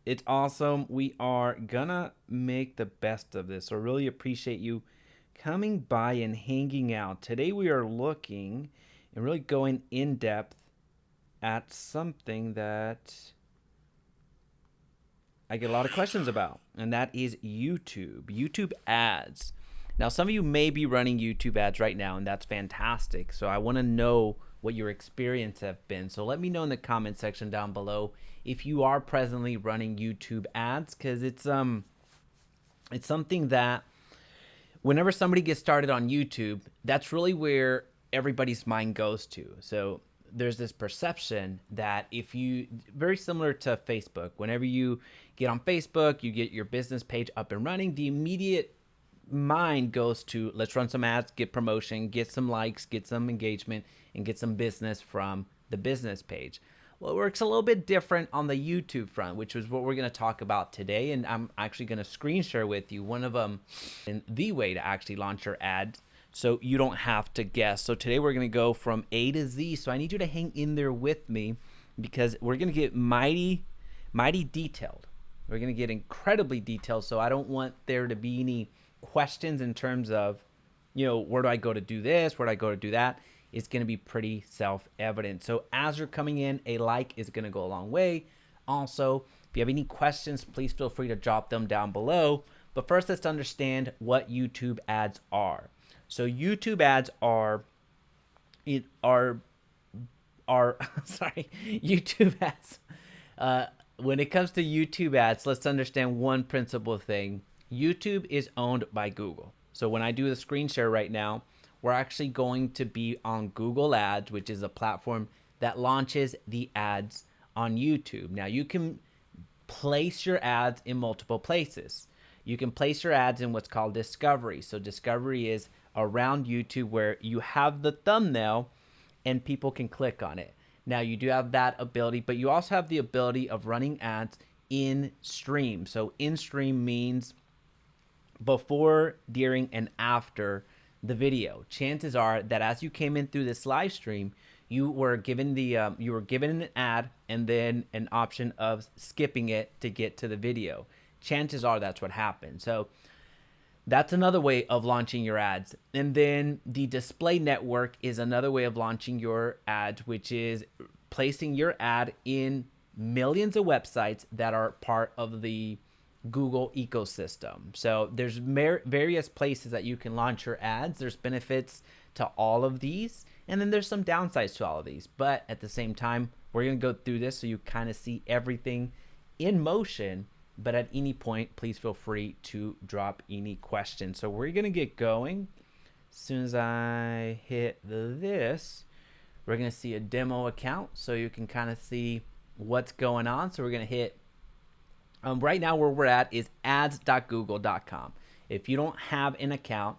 It's awesome. We are gonna make the best of this. So I really appreciate you coming by and hanging out. Today we are looking and really going in depth at something that I get a lot of questions about, and that is YouTube ads. Now, some of you may be running YouTube ads right now, and that's fantastic. So I want to know what your experience have been. So let me know in the comment section down below if you are presently running YouTube ads, because it's something that whenever somebody gets started on YouTube, that's really where everybody's mind goes to. So there's this perception that if you, very similar to Facebook, whenever you get on Facebook, you get your business page up and running, the immediate mind goes to, let's run some ads, get promotion, get some likes, get some engagement, and get some business from the business page. Well, it works a little bit different on the YouTube front, which is what we're going to talk about today. And I'm actually going to screen share with you one of them and the way to actually launch your ad so you don't have to guess. So today we're going to go from A to Z. So I need you to hang in there with me because we're going to get mighty detailed. We're going to get incredibly detailed. So I don't want there to be any questions in terms of, where do I go to do this? Where do I go to do that? It's going to be pretty self-evident. So as you're coming in, a like is going to go a long way. Also, if you have any questions, please feel free to drop them down below. But first, let's understand what YouTube ads are. So YouTube ads are sorry, YouTube ads. When it comes to YouTube ads, let's understand one principal thing. YouTube is owned by Google. So when I do the screen share right now, we're actually going to be on Google Ads, which is a platform that launches the ads on YouTube. Now you can place your ads in multiple places. You can place your ads in what's called discovery. So discovery is around YouTube where you have the thumbnail and people can click on it. Now you do have that ability, but you also have the ability of running ads in stream. So in stream means before, during, and after the video. Chances are that as you came in through this live stream, you were given an ad and then an option of skipping it to get to the video. Chances are that's what happened. So that's another way of launching your ads. And then the display network is another way of launching your ads, which is placing your ad in millions of websites that are part of the Google ecosystem. So there's various places that you can launch your ads. There's benefits to all of these, and then there's some downsides to all of these. But at the same time, we're going to go through this so you kind of see everything in motion. But at any point, please feel free to drop any questions. So we're going to get going. As soon as I hit this, we're going to see a demo account so you can kind of see what's going on. So we're going to hit right now where we're at is ads.google.com. If you don't have an account,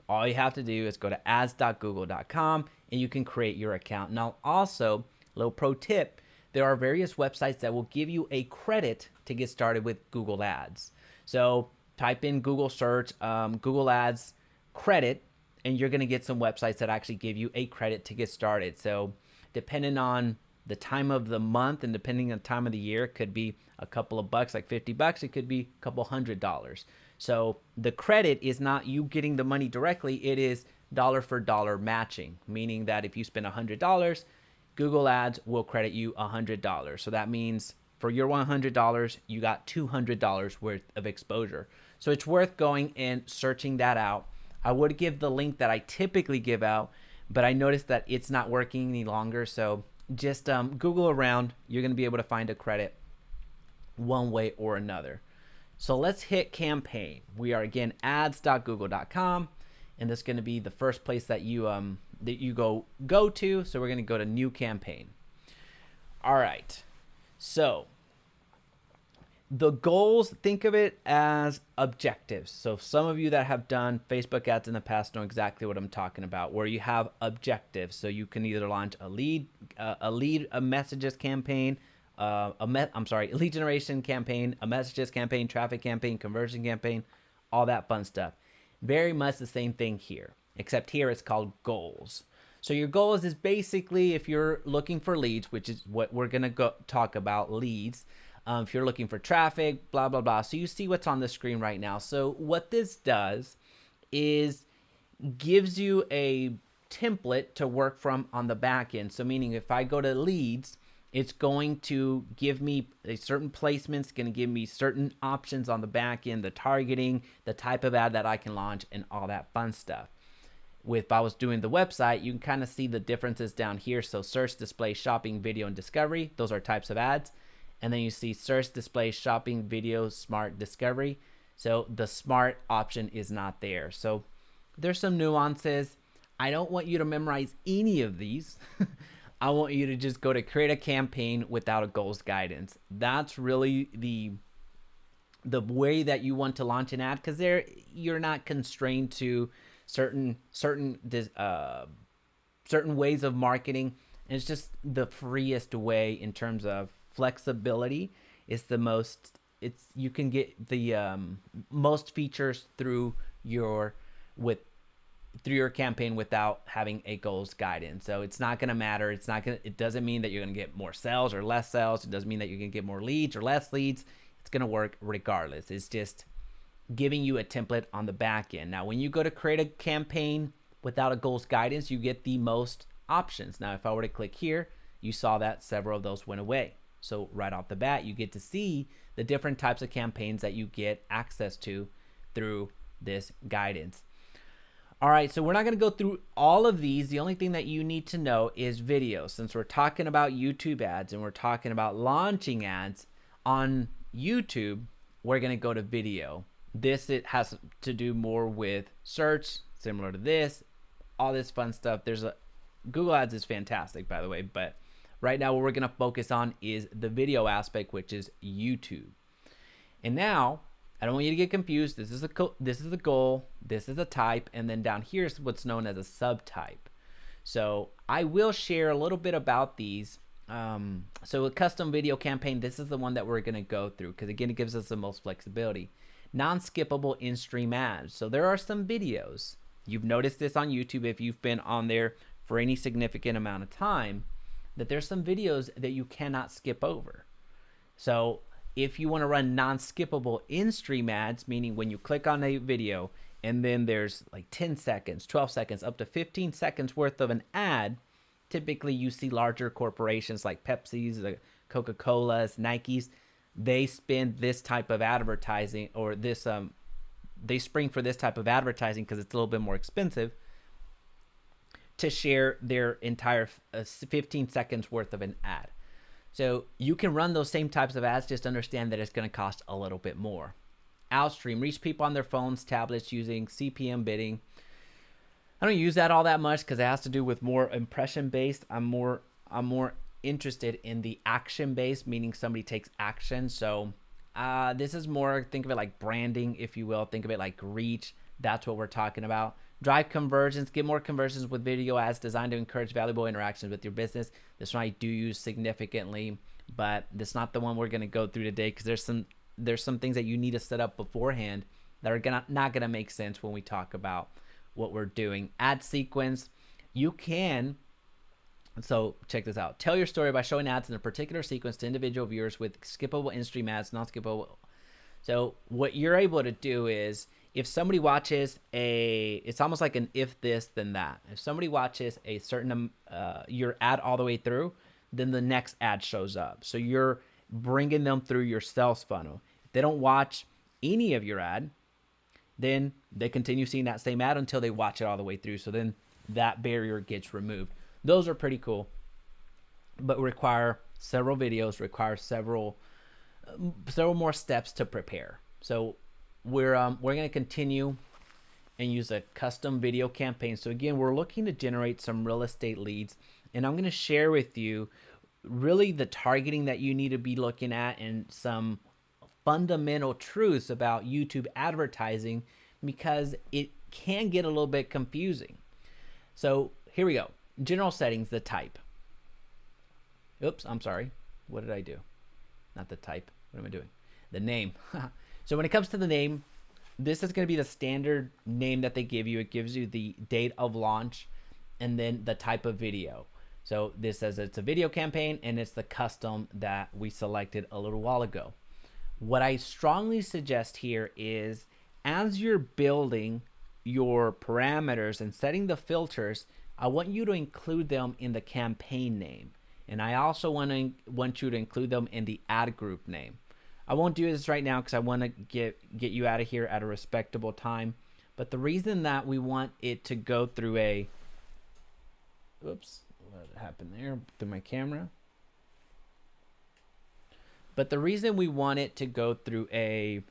all you have to do is go to ads.google.com and you can create your account. Now also, little pro tip, there are various websites that will give you a credit to get started with Google Ads. So type in Google search, Google Ads credit, and you're going to get some websites that actually give you a credit to get started. So depending on the time of the month and depending on the time of the year, it could be a couple of bucks, like $50. It could be a couple $100. So the credit is not you getting the money directly. It is dollar for dollar matching, meaning that if you spend $100, Google Ads will credit you $100. So that means for your $100, you got $200 worth of exposure. So it's worth going and searching that out. I would give the link that I typically give out, but I noticed that it's not working any longer. So just Google around. You're going to be able to find a credit one way or another. So let's hit campaign. We are again ads.google.com, and that's going to be the first place that you go to. So we're going to go to new campaign. All right. So the goals, think of it as objectives. So some of you that have done Facebook ads in the past know exactly what I'm talking about, where you have objectives. So you can either launch a lead messages campaign, lead generation campaign, a messages campaign, traffic campaign, conversion campaign, all that fun stuff. Very much the same thing here, except here it's called goals. So your goals is basically if you're looking for leads, which is what we're going to talk about, leads. If you're looking for traffic, blah, blah, blah. So you see what's on the screen right now. So what this does is gives you a template to work from on the back end. So meaning if I go to leads, it's going to give me a certain placements, going to give me certain options on the back end, the targeting, the type of ad that I can launch, and all that fun stuff. If I was doing the website, you can kind of see the differences down here. So search, display, shopping, video, and discovery. Those are types of ads. And then you see search, display, shopping, video, smart, discovery. So the smart option is not there. So there's some nuances. I don't want you to memorize any of these. I want you to just go to create a campaign without a goals guidance. That's really the way that you want to launch an ad, because there you're not constrained to certain ways of marketing. And it's just the freest way in terms of flexibility. It's the most. You can get the most features through your campaign without having a goals guidance. So it's not going to matter. It doesn't mean that you're going to get more sales or less sales. It doesn't mean that you're going to get more leads or less leads. It's going to work regardless. It's just giving you a template on the back end. Now, when you go to create a campaign without a goals guidance, you get the most options. Now, if I were to click here, you saw that several of those went away. So right off the bat, you get to see the different types of campaigns that you get access to through this guidance. All right, so we're not going to go through all of these. The only thing that you need to know is video. Since we're talking about YouTube ads and we're talking about launching ads on YouTube, we're going to go to video. It has to do more with search, similar to this, all this fun stuff. Google Ads is fantastic, by the way, but right now what we're going to focus on is the video aspect, which is YouTube. And now, I don't want you to get confused. This is the goal, this is a type, and then down here is what's known as a subtype. So I will share a little bit about these. So a custom video campaign, this is the one that we're going to go through, because again, it gives us the most flexibility. Non-skippable in-stream ads. So there are some videos. You've noticed this on YouTube if you've been on there for any significant amount of time, that there's some videos that you cannot skip over. So if you want to run non-skippable in-stream ads, meaning when you click on a video and then there's like 10 seconds, 12 seconds, up to 15 seconds worth of an ad, typically you see larger corporations like Pepsi's, the Coca-Cola's, Nike's, they spend this type of advertising, or this they spring for this type of advertising because it's a little bit more expensive to share their entire 15 seconds worth of an ad. So you can run those same types of ads, just understand that it's going to cost a little bit more. Outstream, reach people on their phones, tablets using CPM bidding. I don't use that all that much because it has to do with more impression based. I'm more interested in the action based, meaning somebody takes action. So this is more, think of it like branding, if you will. Think of it like reach. That's what we're talking about. Drive conversions, get more conversions with video ads designed to encourage valuable interactions with your business. This one I do use significantly, but that's not the one we're going to go through today, because there's some things that you need to set up beforehand that are not going to make sense when we talk about what we're doing. Ad sequence, you can, so check this out. Tell your story by showing ads in a particular sequence to individual viewers with skippable in-stream ads, non-skippable. So what you're able to do is, if somebody watches it's almost like an if this, then that. If somebody watches a certain, your ad all the way through, then the next ad shows up. So you're bringing them through your sales funnel. If they don't watch any of your ad, then they continue seeing that same ad until they watch it all the way through. So then that barrier gets removed. Those are pretty cool, but require several videos, require several more steps to prepare. So we're going to continue and use a custom video campaign. So again, we're looking to generate some real estate leads, and I'm going to share with you really the targeting that you need to be looking at and some fundamental truths about YouTube advertising, because it can get a little bit confusing. So here we go. General settings, the type. Oops, I'm sorry. What did I do? Not the type. What am I doing? The name. So when it comes to the name, this is going to be the standard name that they give you. It gives you the date of launch and then the type of video. So this says it's a video campaign, and it's the custom that we selected a little while ago. What I strongly suggest here is, as you're building your parameters and setting the filters, I want you to include them in the campaign name. And I also want you to include them in the ad group name. I won't do this right now because I want to get you out of here at a respectable time. But the reason that we want it to go through a, oops, what happened there through my camera? But the reason we want it to go through a,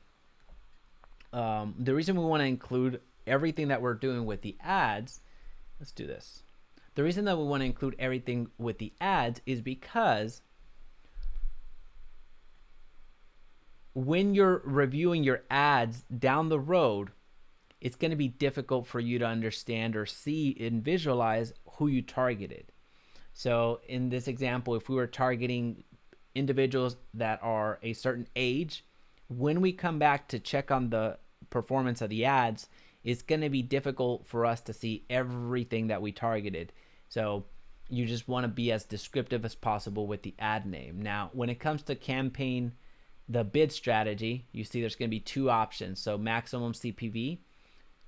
the reason we want to include everything that we're doing with the ads, let's do this. The reason that we want to include everything with the ads is because when you're reviewing your ads down the road, it's going to be difficult for you to understand or see and visualize who you targeted. So in this example, if we were targeting individuals that are a certain age, when we come back to check on the performance of the ads, it's going to be difficult for us to see everything that we targeted. So you just want to be as descriptive as possible with the ad name. Now, when it comes to campaign, the bid strategy, you see there's going to be two options. So maximum CPV,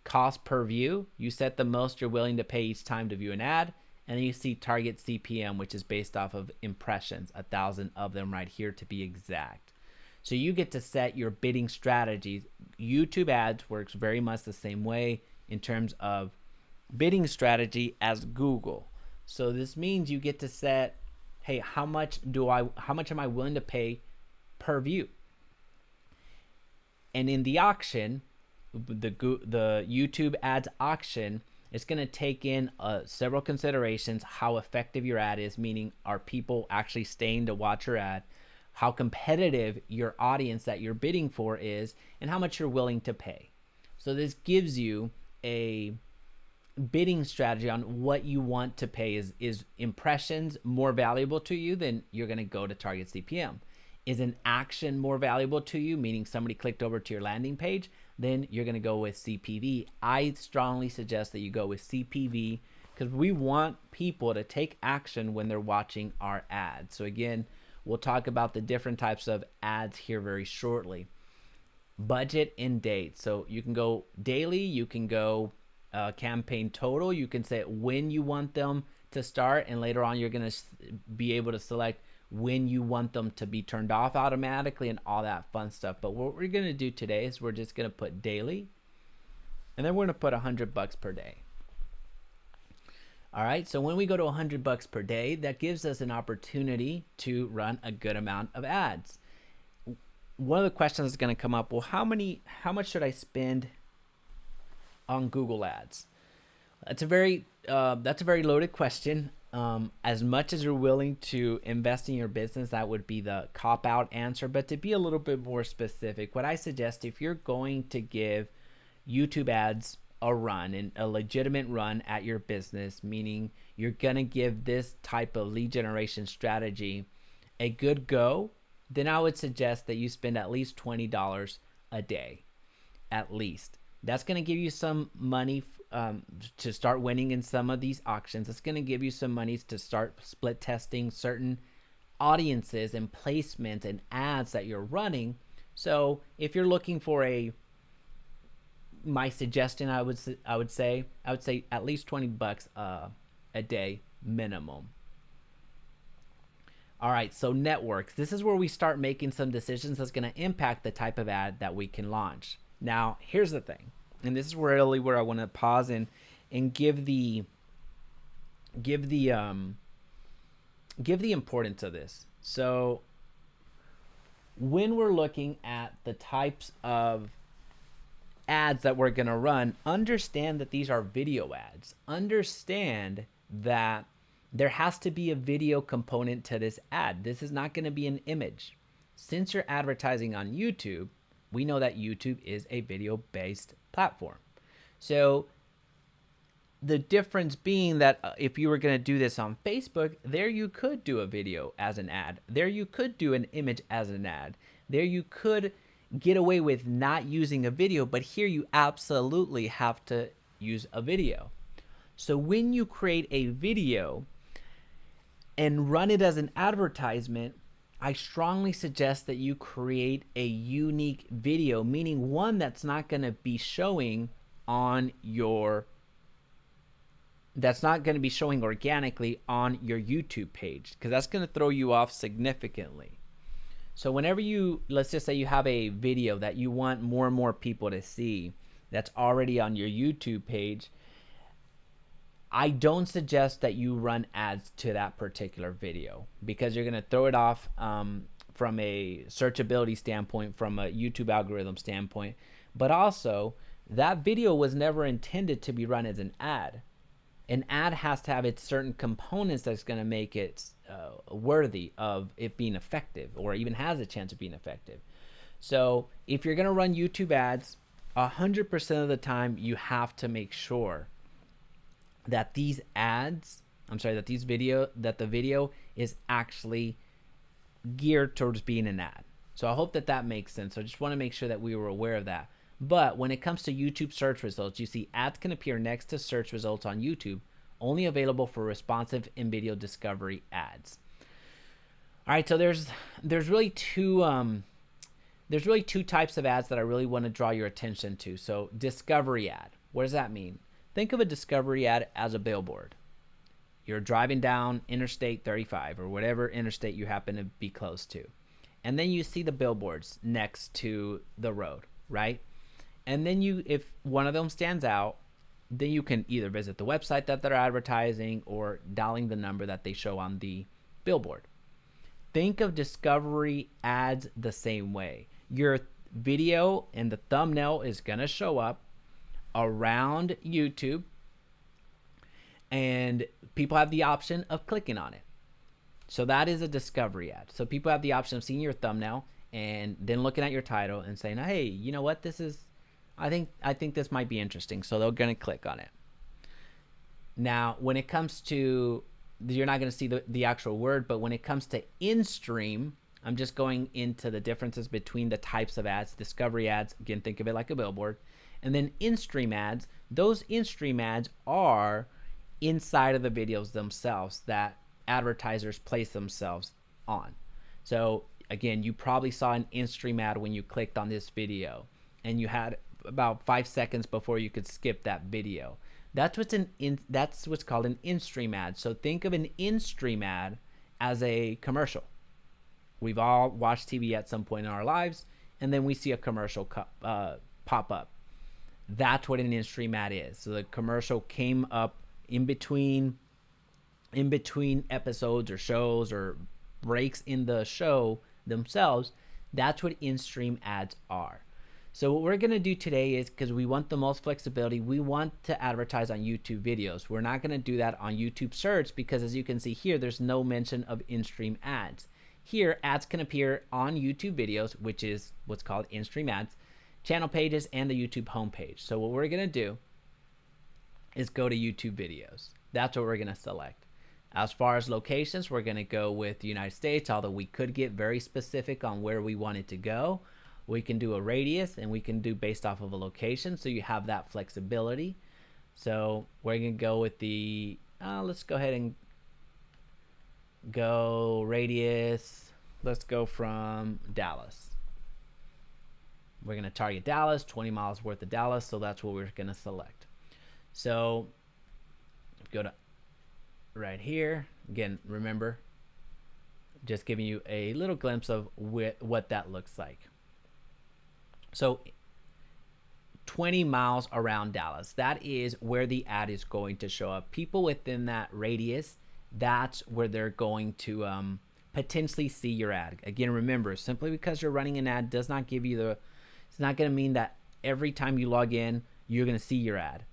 cost per view, you set the most you're willing to pay each time to view an ad. And then you see target CPM, which is based off of impressions, 1,000 of them right here to be exact. So you get to set your bidding strategies. YouTube ads works very much the same way in terms of bidding strategy as Google. So this means you get to set, hey, how much am I willing to pay per view? And in the auction, the YouTube ads auction, it's going to take in several considerations: how effective your ad is, meaning are people actually staying to watch your ad, how competitive your audience that you're bidding for is, and how much you're willing to pay. So this gives you a bidding strategy on what you want to pay. Is impressions more valuable to you? Then you're going to go to target CPM. Is an action more valuable to you, meaning somebody clicked over to your landing page? Then you're going to go with CPV. I strongly suggest that you go with CPV because we want people to take action when they're watching our ads. So again, we'll talk about the different types of ads here very shortly. Budget and date. So you can go daily, you can go campaign total, you can say when you want them to start, and later on you're going to be able to select when you want them to be turned off automatically and all that fun stuff. But what we're going to do today is we're just going to put daily, and then we're going to put $100 per day. All right, so when we go to $100 per day, that gives us an opportunity to run a good amount of ads. One of the questions is going to come up, well, how much should I spend on Google ads? That's a very loaded question. As much as you're willing to invest in your business, that would be the cop-out answer. But to be a little bit more specific, what I suggest, if you're going to give YouTube ads a run, and a legitimate run at your business, meaning you're going to give this type of lead generation strategy a good go, then I would suggest that you spend at least $20 a day, at least. That's going to give you some money to start winning in some of these auctions. It's going to give you some money to start split testing certain audiences and placements and ads that you're running. So if you're looking for my suggestion, I would say at least $20 a day minimum. All right, so networks. This is where we start making some decisions that's going to impact the type of ad that we can launch. Now, here's the thing, and this is really where I want to pause and give the importance of this. So when we're looking at the types of ads that we're going to run, understand that these are video ads. Understand that there has to be a video component to this ad. This is not going to be an image. Since you're advertising on YouTube, we know that YouTube is a video-based platform. So the difference being that if you were going to do this on Facebook, there you could do a video as an ad. There you could do an image as an ad. There you could get away with not using a video, but here you absolutely have to use a video. So when you create a video, and run it as an advertisement, I strongly suggest that you create a unique video, meaning one that's not going to be showing on your that's not going to be showing organically on your YouTube page, because that's going to throw you off significantly. So whenever you, let's just say you have a video that you want more and more people to see that's already on your YouTube page, I don't suggest that you run ads to that particular video, because you're going to throw it off from a searchability standpoint, from a YouTube algorithm standpoint. But also, that video was never intended to be run as an ad. An ad has to have its certain components that's going to make it worthy of it being effective, or even has a chance of being effective. So if you're going to run YouTube ads, 100% of the time you have to make sure that these ads, that the video is actually geared towards being an ad. So I hope that that makes sense. So I just want to make sure that we were aware of that. But when it comes to YouTube search results, you see ads can appear next to search results on YouTube, only available for responsive in video discovery ads. All right, so there's really two types of ads that I really want to draw your attention to. So discovery ad, what does that mean? Think of a discovery ad as a billboard. You're driving down Interstate 35 or whatever interstate you happen to be close to, and then you see the billboards next to the road, right? And then if one of them stands out, then you can either visit the website that they're advertising or dialing the number that they show on the billboard. Think of discovery ads the same way. Your video and the thumbnail is going to show up around YouTube, and people have the option of clicking on it. So that is a discovery ad. So people have the option of seeing your thumbnail and then looking at your title and saying, hey, you know what, I think this might be interesting. So they're going to click on it. Now, when it comes to, you're not going to see the actual word, but when it comes to in-stream, I'm just going into the differences between the types of ads. Discovery ads, again, think of it like a billboard. And then in-stream ads, those in-stream ads are inside of the videos themselves that advertisers place themselves on. So again, you probably saw an in-stream ad when you clicked on this video, and you had about 5 seconds before you could skip that video. That's what's called an in-stream ad. So think of an in-stream ad as a commercial. We've all watched TV at some point in our lives, and then we see a commercial pop up. That's what an in-stream ad is. So the commercial came up in between episodes or shows or breaks in the show themselves. That's what in-stream ads are. So what we're going to do today is, because we want the most flexibility, we want to advertise on YouTube videos. We're not going to do that on YouTube search, because as you can see here, there's no mention of in-stream ads. Here, ads can appear on YouTube videos, which is what's called in-stream ads, channel pages, and the YouTube homepage. So what we're going to do is go to YouTube videos. That's what we're going to select. As far as locations, we're going to go with the United States, although we could get very specific on where we want it to go. We can do a radius, and we can do based off of a location, so you have that flexibility. So we're going to go with the, let's go ahead and go radius. Let's go from Dallas. We're going to target Dallas, 20 miles worth of Dallas, so that's what we're going to select. So go to right here. Again, remember, just giving you a little glimpse of what that looks like. So 20 miles around Dallas, that is where the ad is going to show up. People within that radius, that's where they're going to potentially see your ad. Again, remember, simply because you're running an ad does not give you it's not going to mean that every time you log in, you're going to see your ad.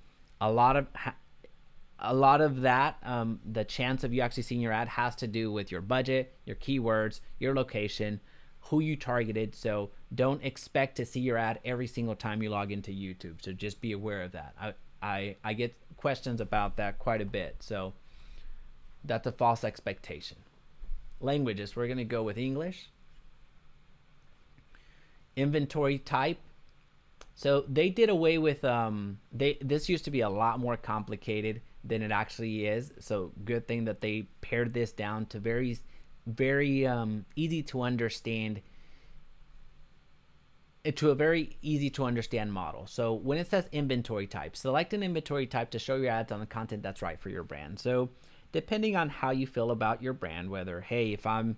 A lot of that, the chance of you actually seeing your ad has to do with your budget, your keywords, your location, who you targeted. So don't expect to see your ad every single time you log into YouTube. So just be aware of that. I get questions about that quite a bit. So that's a false expectation. Languages, we're going to go with English. Inventory type. So they did away with this used to be a lot more complicated. than it actually is. So good thing that they pared this down to very easy to understand, to a very easy to understand model. So when it says inventory type, select an inventory type to show your ads on the content that's right for your brand. So depending on how you feel about your brand, whether, hey, if I'm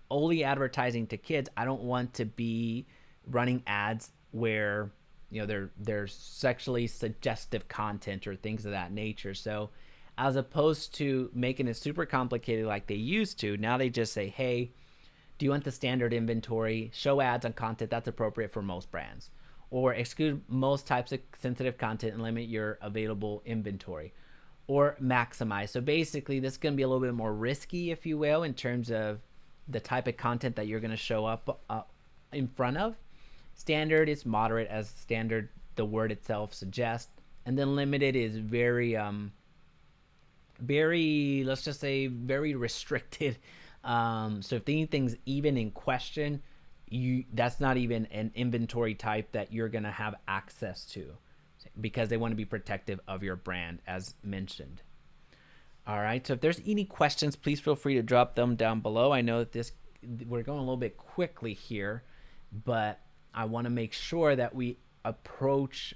only advertising to kids, I don't want to be running ads where, you know, there's sexually suggestive content or things of that nature. So as opposed to making it super complicated like they used to, now they just say, hey, do you want the standard inventory? Show ads on content that's appropriate for most brands, or exclude most types of sensitive content and limit your available inventory, or maximize. So basically this is going to be a little bit more risky, if you will, in terms of the type of content that you're going to show up in front of. Standard is moderate, as standard the word itself suggests, and then limited is very let's just say very restricted. So if anything's even in question, that's not even an inventory type that you're going to have access to, because they want to be protective of your brand, as mentioned. All right, so if there's any questions, please feel free to drop them down below. I know that we're going a little bit quickly here, but I want to make sure that we approach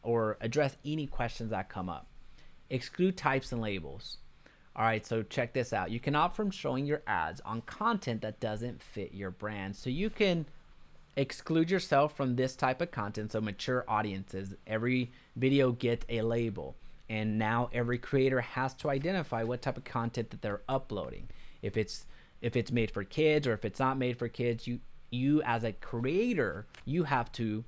or address any questions that come up. Exclude types and labels. All right, so check this out. You can opt from showing your ads on content that doesn't fit your brand. So you can exclude yourself from this type of content. So mature audiences, every video gets a label, and now every creator has to identify what type of content that they're uploading. If it's made for kids or if it's not made for kids, you as a creator, you have to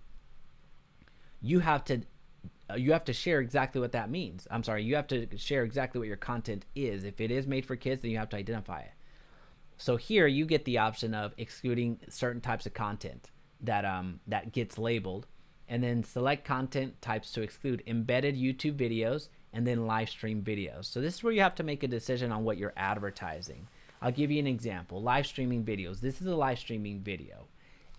share exactly what that means. I'm sorry, you have to share exactly what your content is. If it is made for kids, then you have to identify it. So here you get the option of excluding certain types of content that gets labeled, and then select content types to exclude embedded YouTube videos and then live stream videos. So this is where you have to make a decision on what you're advertising. I'll give you an example. Live streaming videos. This is a live streaming video.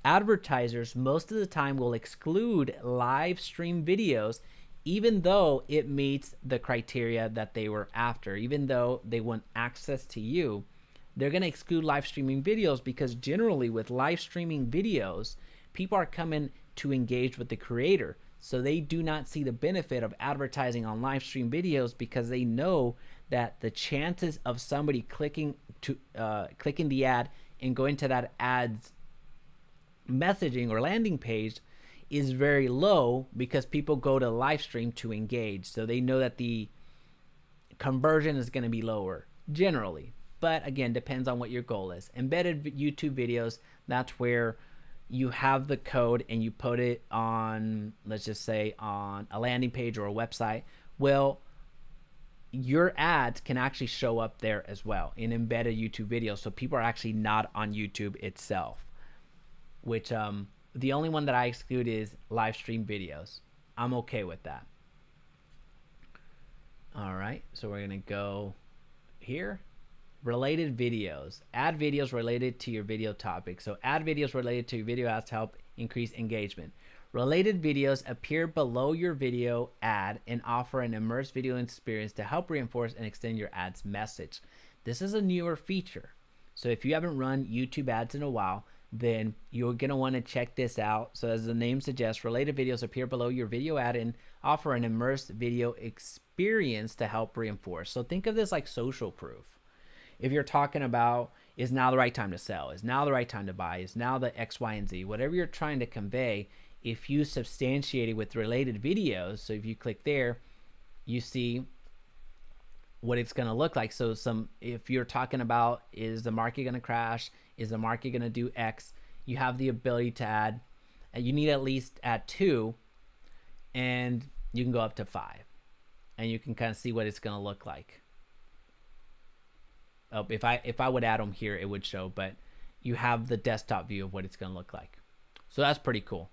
Advertisers most of the time will exclude live stream videos, even though it meets the criteria that they were after. Even though they want access to you, they're going to exclude live streaming videos, because generally with live streaming videos, people are coming to engage with the creator. So they do not see the benefit of advertising on live stream videos, because they know that the chances of somebody clicking the ad and going to that ad's messaging or landing page is very low, because people go to live stream to engage. So they know that the conversion is going to be lower generally. But again, depends on what your goal is. Embedded YouTube videos, that's where you have the code and you put it on, let's just say, on a landing page or a website. Well, your ads can actually show up there as well in embedded YouTube videos. So people are actually not on YouTube itself, which the only one that I exclude is live stream videos. I'm okay with that. All right, so we're gonna go here. Related videos. Add videos related to your video topic. So add videos related to your video ads to help increase engagement. Related videos appear below your video ad and offer an immersive video experience to help reinforce and extend your ad's message. This is a newer feature. So if you haven't run YouTube ads in a while, then you're going to want to check this out. So as the name suggests, related videos appear below your video ad and offer an immersive video experience to help reinforce. So think of this like social proof. If you're talking about, is now the right time to sell? Is now the right time to buy? Is now the X, Y, and Z? Whatever you're trying to convey, if you substantiate it with related videos, so if you click there, you see what it's going to look like. So if you're talking about, is the market going to crash? Is the market going to do X? You have the ability to add, you need at least add 2, and you can go up to 5. And you can kind of see what it's going to look like. Oh, if I would add them here, it would show, but you have the desktop view of what it's going to look like. So that's pretty cool.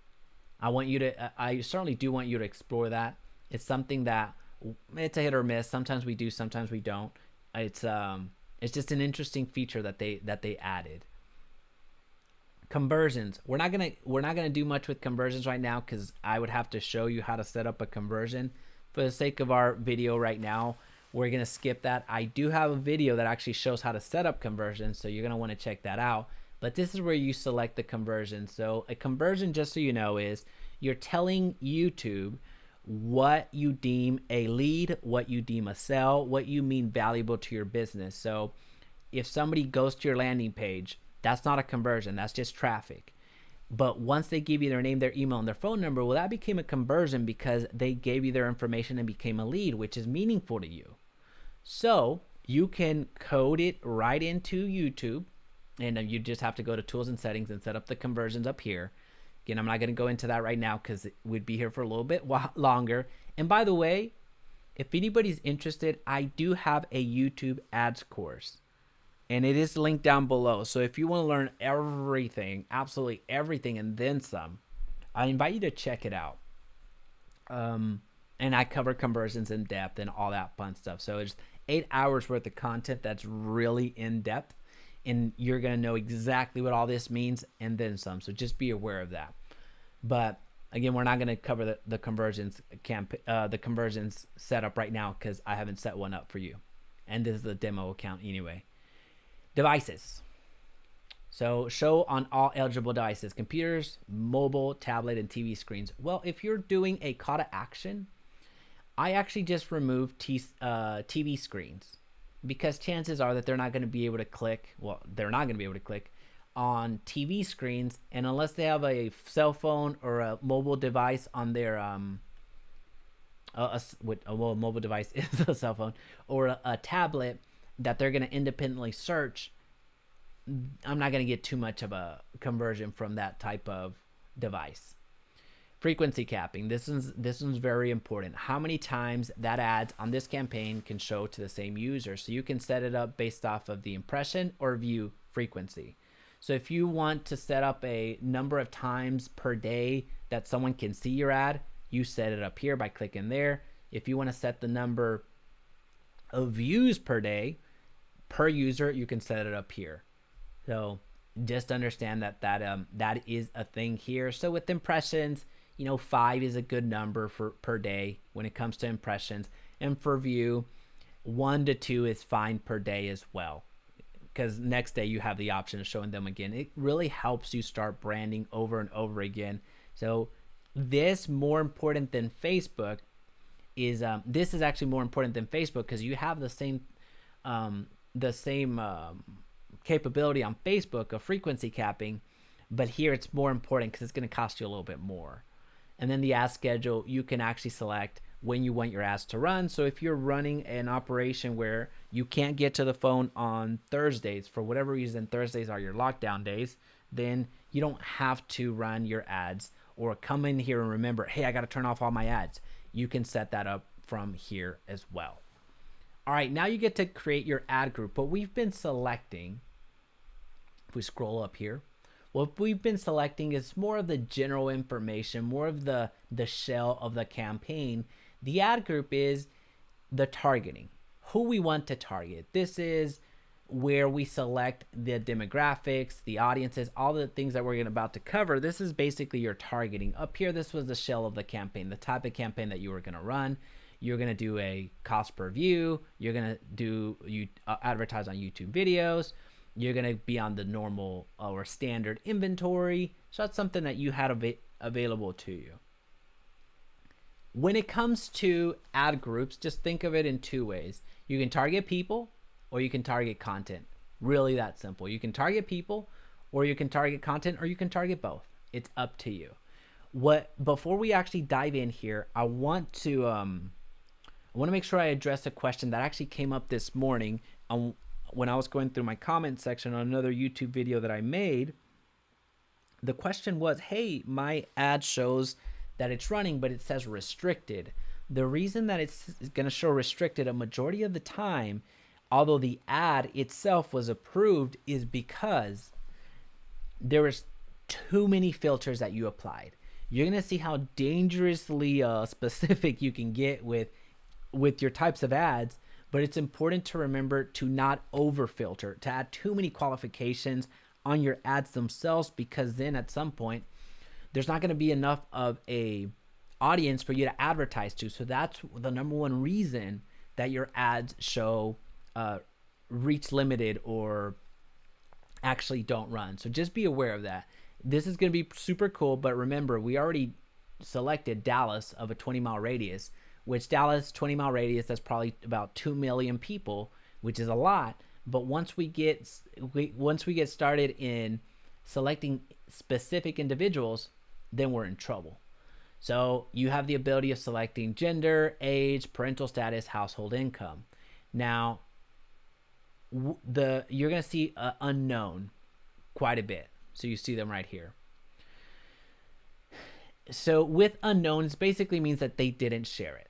I certainly do want you to explore that. It's something that, it's a hit or miss. Sometimes we do, sometimes we don't. It's just an interesting feature that they added. Conversions. We're not gonna do much with conversions right now, because I would have to show you how to set up a conversion. For the sake of our video right now, We're going to skip that. I do have a video that actually shows how to set up conversions, so you're going to want to check that out. But this is where you select the conversion. So a conversion, just so you know, is you're telling YouTube what you deem a lead, what you deem a sell, what you mean valuable to your business. So if somebody goes to your landing page, that's not a conversion, that's just traffic. But once they give you their name, their email, and their phone number, well, that became a conversion because they gave you their information and became a lead, which is meaningful to you. So you can code it right into YouTube, and you just have to go to tools and settings and set up the conversions up here. Again, I'm not going to go into that right now because we'd be here for a little bit longer. And by the way, if anybody's interested, I do have a YouTube ads course, and it is linked down below. So if you want to learn everything, absolutely everything, and then some, I invite you to check it out. And I cover conversions in depth and all that fun stuff. So it's 8 hours worth of content that's really in depth, and you're going to know exactly what all this means and then some. So just be aware of that. But again, we're not going to cover the conversions the conversions setup right now because I haven't set one up for you. And this is the demo account anyway. Devices. So show on all eligible devices: computers, mobile, tablet, and TV screens. Well, if you're doing a call to action, I actually just removed TV screens, because chances are that they're not going to be able to click. Well, they're not going to be able to click on TV screens, and unless they have a cell phone or a mobile device on their mobile device is a cell phone or a tablet that they're going to independently search, I'm not going to get too much of a conversion from that type of device. Frequency capping. This one's very important. How many times that ads on this campaign can show to the same user. So you can set it up based off of the impression or view frequency. So if you want to set up a number of times per day that someone can see your ad, you set it up here by clicking there. If you want to set the number of views per day per user, you can set it up here. So just understand that is a thing here. So with impressions, 5 is a good number per day when it comes to impressions, and for view, 1 to 2 is fine per day as well, because next day you have the option of showing them again. It really helps you start branding over and over again. So this more important than Facebook is this is actually more important than Facebook, because you have the same capability on Facebook of frequency capping, but here it's more important because it's going to cost you a little bit more. And then the ad schedule, you can actually select when you want your ads to run. So if you're running an operation where you can't get to the phone on Thursdays, for whatever reason, Thursdays are your lockdown days, then you don't have to run your ads or come in here and remember, hey, I got to turn off all my ads. You can set that up from here as well. All right, now you get to create your ad group. What we've been selecting, if we scroll up here, what we've been selecting is more of the general information, more of the shell of the campaign. The ad group is the targeting, who we want to target. This is where we select the demographics, the audiences, all the things that we're about to cover. This is basically your targeting. Up here, this was the shell of the campaign, the type of campaign that you were going to run. You're going to do a cost per view. You're going to advertise on YouTube videos. You're going to be on the normal or standard inventory. So that's something that you had available to you. When it comes to ad groups, just think of it in two ways. You can target people or you can target content. Really that simple. You can target people or you can target content, or you can target both. It's up to you. Before we actually dive in here, I want to make sure I address a question that actually came up this morning when I was going through my comment section on another YouTube video that I made. The question was, hey, my ad shows that it's running, but it says restricted. The reason that it's going to show restricted a majority of the time, although the ad itself was approved, is because there was too many filters that you applied. You're going to see how dangerously specific you can get with your types of ads, but it's important to remember to not over filter, to add too many qualifications on your ads themselves, because then at some point there's not going to be enough of a audience for you to advertise to. So that's the number one reason that your ads show reach limited or actually don't run. So just be aware of that. This is going to be super cool, but remember, we already selected Dallas of a 20-mile radius, which Dallas 20-mile radius, that's probably about 2 million people, which is a lot. But once we get started in selecting specific individuals, then we're in trouble. So you have the ability of selecting gender, age, parental status, household income. Now, you're going to see unknown quite a bit. So you see them right here. So with unknowns basically means that they didn't share it.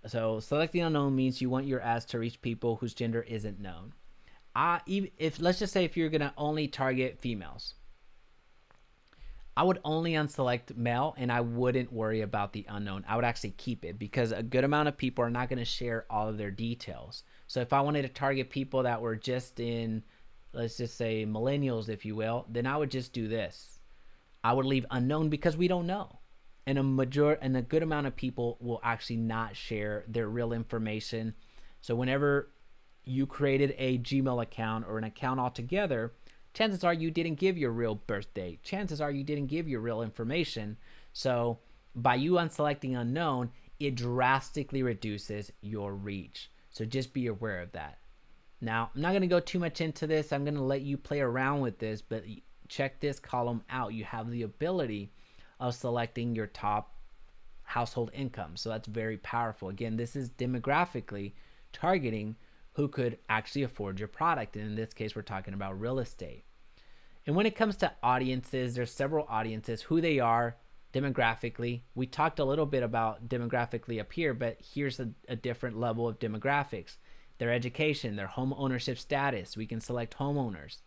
So selecting unknown means you want your ads to reach people whose gender isn't known. If let's just say if you're going to only target females, I would only unselect male and I wouldn't worry about the unknown. I would actually keep it because a good amount of people are not going to share all of their details. So if I wanted to target people that were just in, let's just say millennials, if you will, then I would just do this. I would leave unknown because we don't know. And a good amount of people will actually not share their real information. So whenever you created a Gmail account or an account altogether, chances are you didn't give your real birth date. Chances are you didn't give your real information. So by you unselecting unknown, it drastically reduces your reach. So just be aware of that. Now, I'm not going to go too much into this. I'm going to let you play around with this, but check this column out. You have the ability of selecting your top household income. So that's very powerful. Again, this is demographically targeting who could actually afford your product. And in this case, we're talking about real estate. And when it comes to audiences, there's several audiences, who they are demographically. We talked a little bit about demographically up here, but here's a different level of demographics. Their education, their home ownership status. We can select homeowners.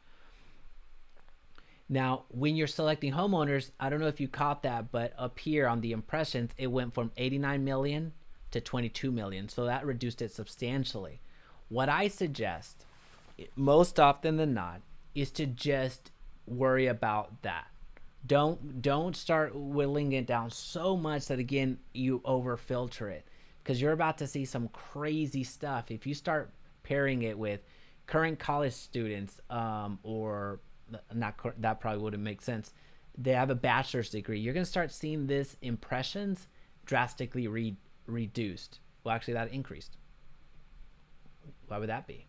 Now, when you're selecting homeowners, I don't know if you caught that, but up here on the impressions, it went from 89 million to 22 million. So that reduced it substantially. What I suggest, most often than not, is to just worry about that. Don't start whittling it down so much that, again, you over filter it, because you're about to see some crazy stuff. If you start pairing it with current college students, or not, that probably wouldn't make sense. They have a bachelor's degree. You're going to start seeing this impressions drastically reduced. Well, actually, that increased. Why would that be?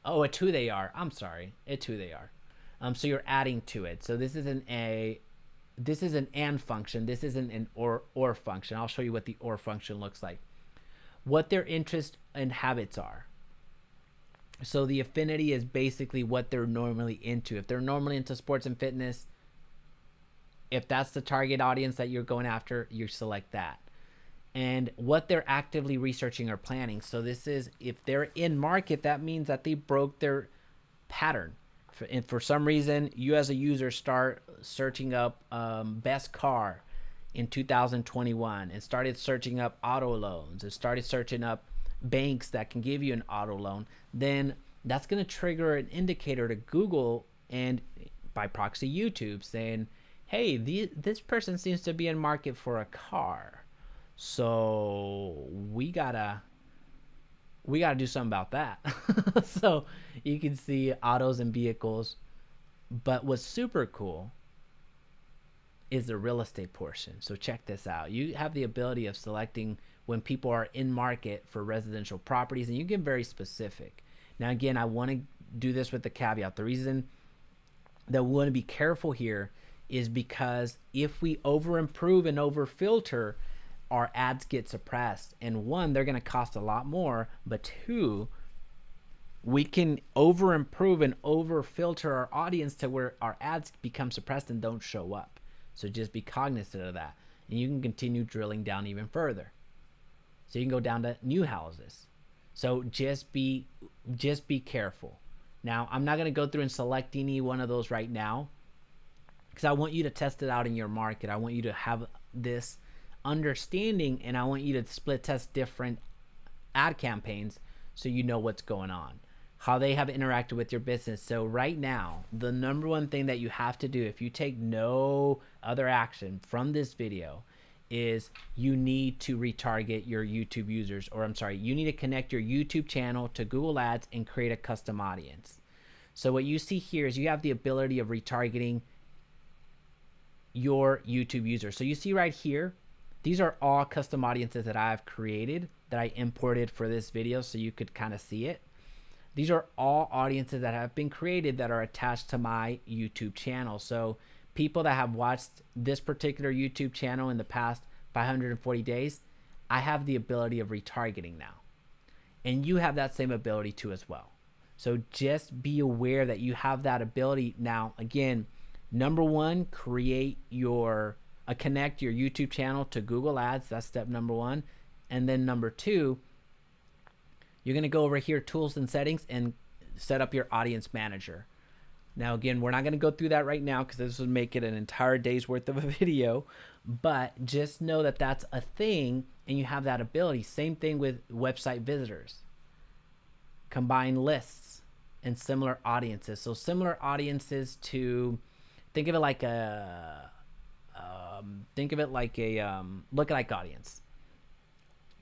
Oh, it's who they are. I'm sorry. It's who they are. So you're adding to it. So this is an AND function. This isn't an OR function. I'll show you what the OR function looks like. What their interests and habits are. So the affinity is basically what they're normally into. If they're normally into sports and fitness, if that's the target audience that you're going after, you select that. And what they're actively researching or planning. So this is, if they're in market, that means that they broke their pattern. And for some reason, you as a user start searching up best car in 2021 and started searching up auto loans and started searching up banks that can give you an auto loan, then that's going to trigger an indicator to Google and by proxy YouTube saying, hey, this person seems to be in market for a car. So we gotta do something about that. So you can see autos and vehicles. But what's super cool is the real estate portion. So check this out. You have the ability of selecting when people are in market for residential properties, and you get very specific. Now, again, I want to do this with the caveat. The reason that we want to be careful here is because if we over improve and over filter, our ads get suppressed. And one, they're going to cost a lot more, but two, we can over improve and over filter our audience to where our ads become suppressed and don't show up. So just be cognizant of that. And you can continue drilling down even further. So you can go down to new houses. So just be careful. Now, I'm not going to go through and select any one of those right now, because I want you to test it out in your market. I want you to have this understanding, and I want you to split test different ad campaigns so you know what's going on, how they have interacted with your business. So right now, the number one thing that you have to do, if you take no other action from this video, is you need to retarget your YouTube users, or I'm sorry, you need to connect your YouTube channel to Google Ads and create a custom audience. So what you see here is you have the ability of retargeting your YouTube users. So you see right here, these are all custom audiences that I've created that I imported for this video so you could kind of see it. These are all audiences that have been created that are attached to my YouTube channel. So people that have watched this particular YouTube channel in the past 540 days, I have the ability of retargeting now. And you have that same ability too as well. So just be aware that you have that ability now. Again, number one, connect your YouTube channel to Google Ads. That's step number one. And then number two, you're going to go over here, tools and settings, and set up your audience manager. Now, again, we're not going to go through that right now because this would make it an entire day's worth of a video, but just know that that's a thing and you have that ability. Same thing with website visitors, combine lists and similar audiences. So similar audiences to, think of it like a lookalike audience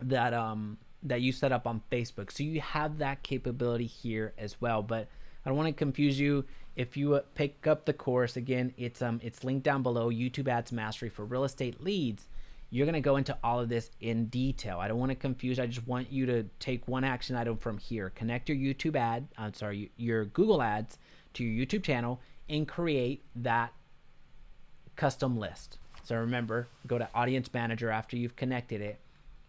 that you set up on Facebook. So you have that capability here as well. But I don't want to confuse you. If you pick up the course, again, it's linked down below, YouTube Ads Mastery for Real Estate Leads. You're going to go into all of this in detail. I don't want to confuse. I just want you to take one action item from here. Connect your your Google Ads to your YouTube channel and create that custom list. So remember, go to Audience Manager after you've connected it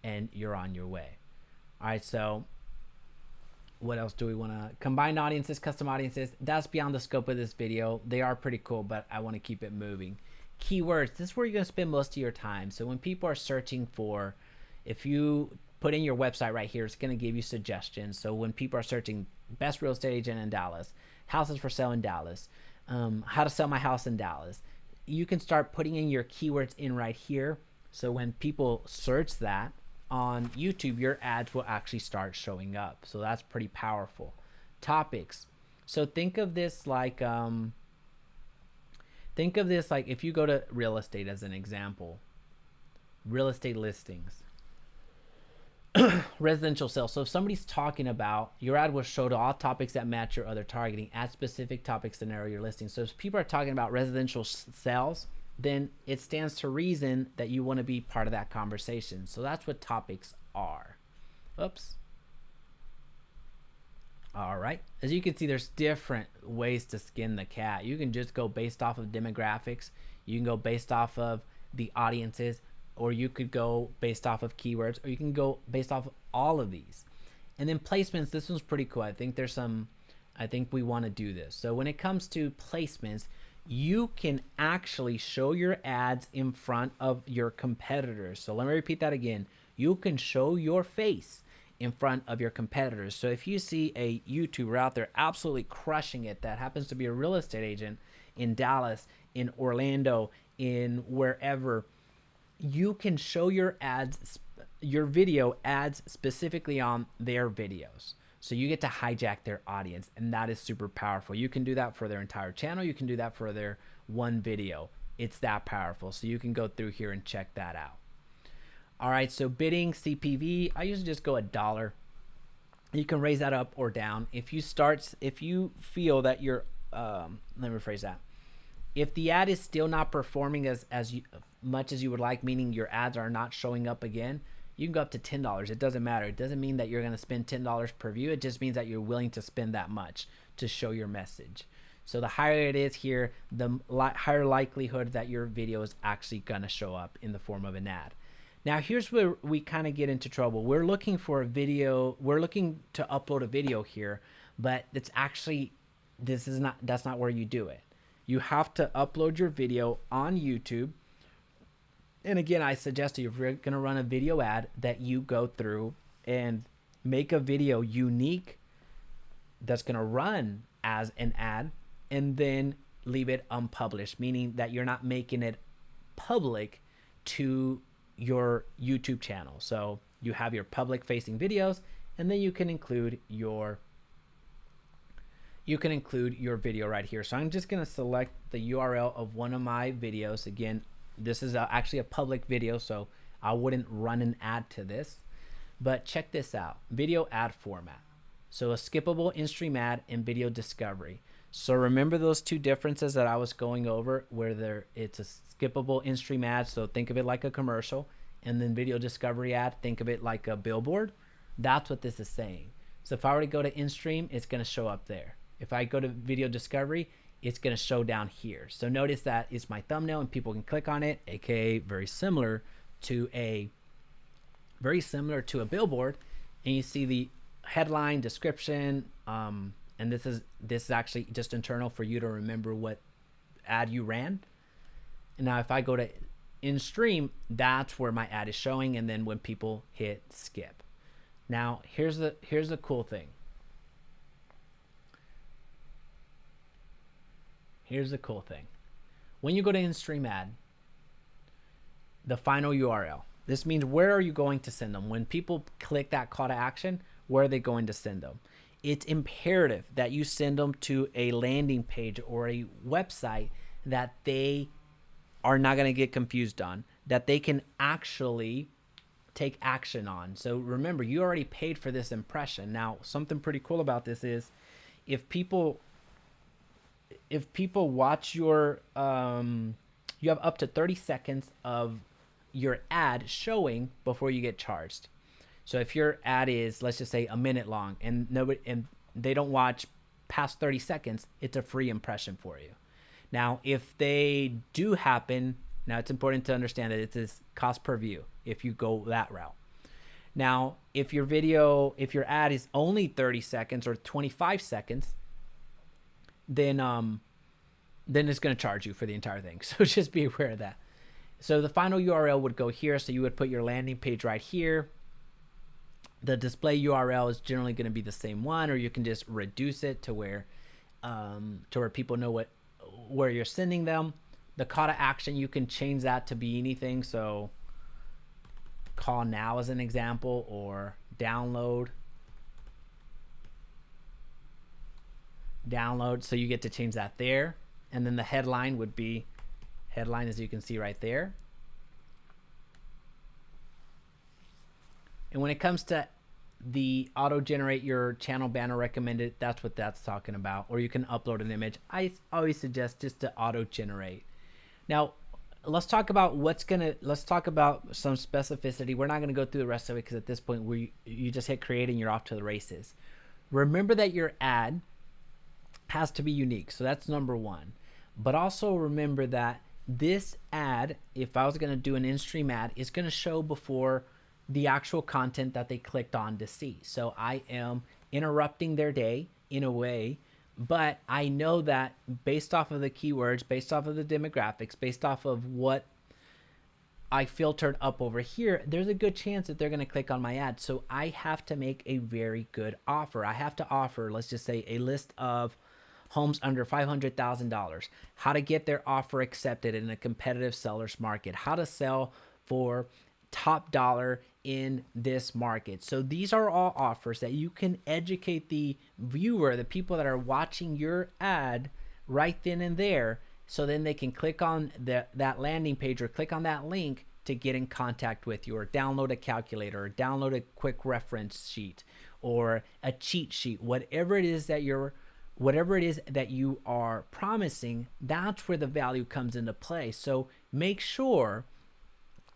and you're on your way. All right, so what else do we want to combine? Audiences, custom audiences. That's beyond the scope of this video. They are pretty cool, but I want to keep it moving. Keywords. This is where you're going to spend most of your time. So when people are searching for, if you put in your website right here, it's going to give you suggestions. So when people are searching best real estate agent in Dallas, houses for sale in Dallas, how to sell my house in Dallas, you can start putting in your keywords in right here. So when people search that on YouTube, your ads will actually start showing up. So that's pretty powerful. Topics. So think of this like if you go to real estate as an example, real estate listings, residential sales. So if somebody's talking about, your ad will show to all topics that match your other targeting, add specific topics to narrow your listing. So if people are talking about residential sales, then it stands to reason that you want to be part of that conversation. So that's what topics are. Oops. All right. As you can see, there's different ways to skin the cat. You can just go based off of demographics. You can go based off of the audiences, or you could go based off of keywords, or you can go based off of all of these. And then placements, this one's pretty cool. I think we want to do this. So when it comes to placements, you can actually show your ads in front of your competitors. So let me repeat that again. You can show your face in front of your competitors. So if you see a YouTuber out there absolutely crushing it that happens to be a real estate agent in Dallas, in Orlando, in wherever, you can show your ads, your video ads specifically on their videos. So you get to hijack their audience, and that is super powerful. You can do that for their entire channel. You can do that for their one video. It's that powerful. So you can go through here and check that out. All right, so bidding, CPV, I usually just go $1. You can raise that up or down. If you feel that you're, let me rephrase that. If the ad is still not performing as much as you would like, meaning your ads are not showing up again, you can go up to $10. It doesn't matter. It doesn't mean that you're going to spend $10 per view. It just means that you're willing to spend that much to show your message. So the higher it is here, the higher likelihood that your video is actually going to show up in the form of an ad. Now here's where we kind of get into trouble. We're looking for a video. We're looking to upload a video here, but it's actually, that's not where you do it. You have to upload your video on YouTube. And again, I suggest if you're going to run a video ad that you go through and make a video unique that's going to run as an ad and then leave it unpublished, meaning that you're not making it public to your YouTube channel. So you have your public facing videos, and then you can include your video right here. So I'm just going to select the URL of one of my videos. Again, This is actually a public video, so I wouldn't run an ad to this. But check this out, video ad format. So a skippable in-stream ad and video discovery. So remember those two differences that I was going over, where it's a skippable in-stream ad, so think of it like a commercial, and then video discovery ad, think of it like a billboard. That's what this is saying. So if I were to go to in-stream, it's going to show up there. If I go to video discovery, it's going to show down here. So notice that it's my thumbnail and people can click on it, aka very similar to a billboard, and you see the headline, description, and this is actually just internal for you to remember what ad you ran. And now if I go to in stream, that's where my ad is showing, and then when people hit skip. Now here's the cool thing. Here's the cool thing. When you go to in-stream ad, the final URL, this means where are you going to send them? When people click that call to action, where are they going to send them? It's imperative that you send them to a landing page or a website that they are not going to get confused on, that they can actually take action on. So remember, you already paid for this impression. Now, something pretty cool about this is if people watch your, you have up to 30 seconds of your ad showing before you get charged. So if your ad is, let's just say, a minute long, and they don't watch past 30 seconds, it's a free impression for you. Now, if they do happen, now it's important to understand that it is cost per view if you go that route. Now, if your ad is only 30 seconds or 25 seconds, then it's going to charge you for the entire thing. So just be aware of that. So the final URL would go here. So you would put your landing page right here. The display URL is generally going to be the same one, or you can just reduce it to where people know where you're sending them. The call to action, you can change that to be anything. So call now as an example, or download. So you get to change that there. And then the headline would be headline, as you can see right there. And when it comes to the auto generate your channel banner recommended, that's what that's talking about. Or you can upload an image. I always suggest just to auto generate. Now let's talk about some specificity. We're not going to go through the rest of it because at this point you just hit create and you're off to the races. Remember that your ad has to be unique. So that's number one. But also remember that this ad, if I was going to do an in-stream ad, is going to show before the actual content that they clicked on to see. So I am interrupting their day in a way, but I know that based off of the keywords, based off of the demographics, based off of what I filtered up over here, there's a good chance that they're going to click on my ad. So I have to make a very good offer. I have to offer, let's just say, a list of homes under $500,000, how to get their offer accepted in a competitive seller's market, how to sell for top dollar in this market. So these are all offers that you can educate the viewer, the people that are watching your ad right then and there, so then they can click on that landing page or click on that link to get in contact with you, or download a calculator, or download a quick reference sheet, or a cheat sheet, whatever it is that you are promising. That's where the value comes into play. So make sure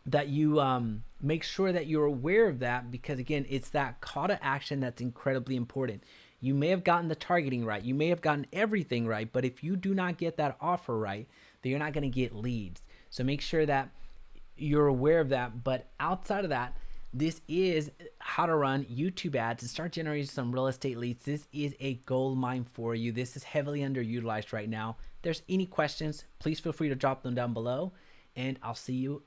that you're aware of that, because again, it's that call to action that's incredibly important. You may have gotten the targeting right, you may have gotten everything right, but if you do not get that offer right, then you're not going to get leads. So make sure that you're aware of that. But outside of that, this is how to run YouTube ads and start generating some real estate leads. This is a gold mine for you. This is heavily underutilized right now. If there's any questions, please feel free to drop them down below, and I'll see you